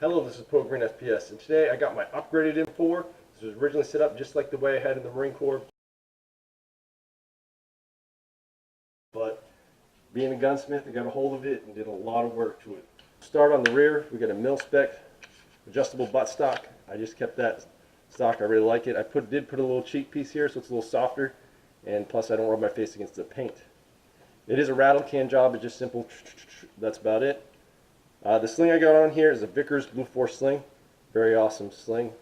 Hello, this is Green FPS, and today I got my upgraded M4. This was originally set up just like the way I had in the Marine Corps, but being a gunsmith, I got a hold of it and did a lot of work to it. Start on the rear, we got a Milspec adjustable buttstock. I just kept that stock. I really like it. I did put a little cheek piece here so it's a little softer, and plus I don't rub my face against the paint. It is a rattle can job. It's just simple. That's about it. The sling I got on here is a Vickers blueforce sling. Very awesome sling.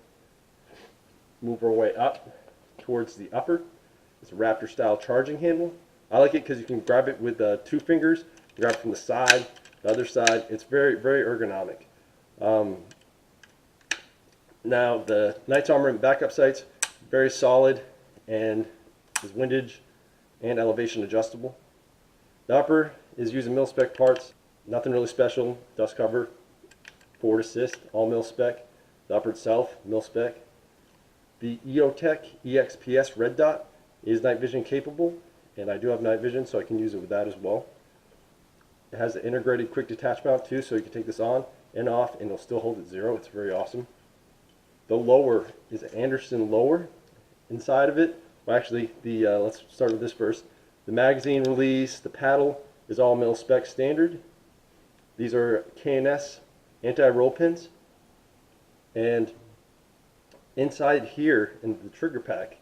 Move our way up towards the upper. It's a Raptor style charging handle. I like it because you can grab it with 2 fingers. Grab it from the side, the other side. It's very, very ergonomic. Now the Knight's Armament backup sights, very solid and is windage and elevation adjustable. The upper is using Milspec parts. Nothing really special. Dust cover, forward assist, all Milspec. The upper itself, Milspec. The EoTech EXPS red dot is night vision capable, and I do have night vision, so I can use it with that as well. It has an integrated quick detach mount too, so you can take this on and off, and it'll still hold at 0. It's very awesome. The lower is an Anderson lower. Inside of it, well, actually, let's start with this first. The magazine release, the paddle is all Milspec standard. These are K&S anti-roll pins, and inside here in the trigger pack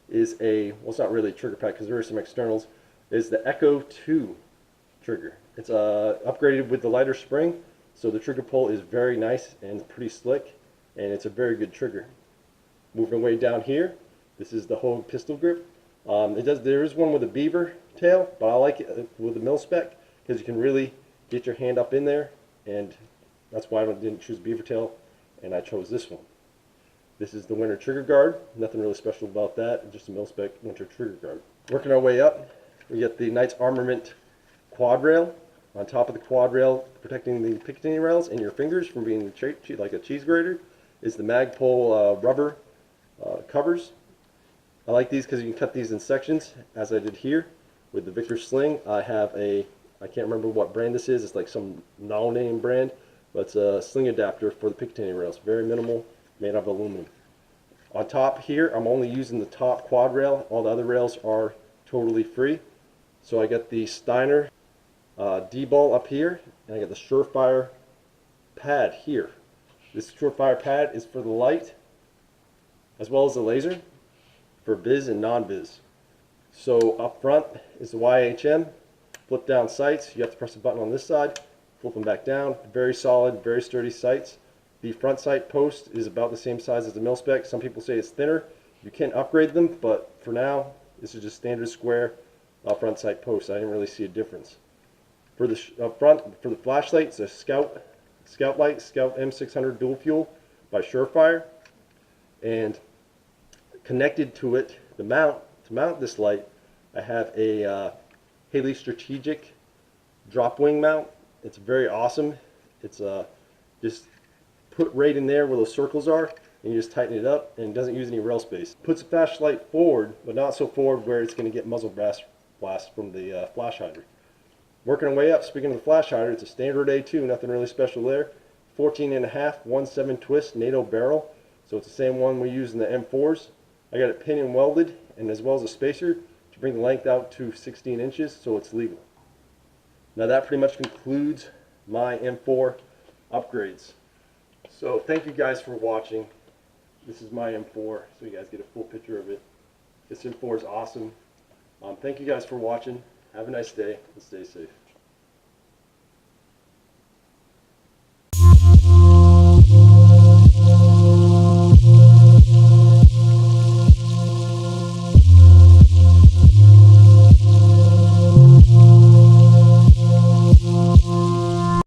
is well, it's not really a trigger pack because there are some externals, is the Echo 2 trigger. It's upgraded with the lighter spring, so the trigger pull is very nice and pretty slick, and it's a very good trigger. Moving way down here, this is the Hogue pistol grip. There is one with a beaver tail, but I like it with the Milspec because you can really get your hand up in there, and that's why I didn't choose beaver tail, and I chose this one. This is the winter trigger guard. Nothing really special about that, just a Milspec winter trigger guard. Working our way up, we get the Knight's Armament quad rail. On top of the quad rail, protecting the Pictiny rails and your fingers from being like a cheese grater, is the Magpul rubber covers. I like these because you can cut these in sections, as I did here with the Vickers sling. I have I can't remember what brand this is. It's like some no-name brand, but it's a Sling Adapter for the Pictiny rails. Very minimal, made of aluminum. On top here, I'm only using the top quad rail. All the other rails are totally free. So I got the Steiner Dbal up here, and I got the SureFire pad here. This SureFire pad is for the light, as well as the laser, for biz and non-biz. So up front is the YHM. Flip down sights. You have to press a button on this side, flip them back down. Very solid, very sturdy sights. The front sight post is about the same size as the Milspec. Some people say it's thinner. You can upgrade them, but for now, this is just standard square front sight post. I didn't really see a difference. For the up front, for the flashlight, it's a Scout light, Scout M60 dual fuel by SureFire, and connected to it, to mount this light, I have a Haley Strategic dropwing mount. It's very awesome. It's just put right in there where those circles are, and you just tighten it up, and it doesn't use any rail space. Puts the flashlight forward, but not so forward where it's going to get muzzle blast from the Flashhider. Working our way up, speaking of the Flashhider, it's a standard A2, nothing really special there. 14.5, 1/7 twist NATO barrel, so it's the same one we use in the M4s. I got it pinion welded, and as well as a spacer to bring the length out to 16 inches, so it's legal. Now that pretty much concludes my M4 upgrades. So thank you guys for watching. This is my M4, so you guys get a full picture of it. This M4 is awesome. Thank you guys for watching. Have a nice day and stay safe.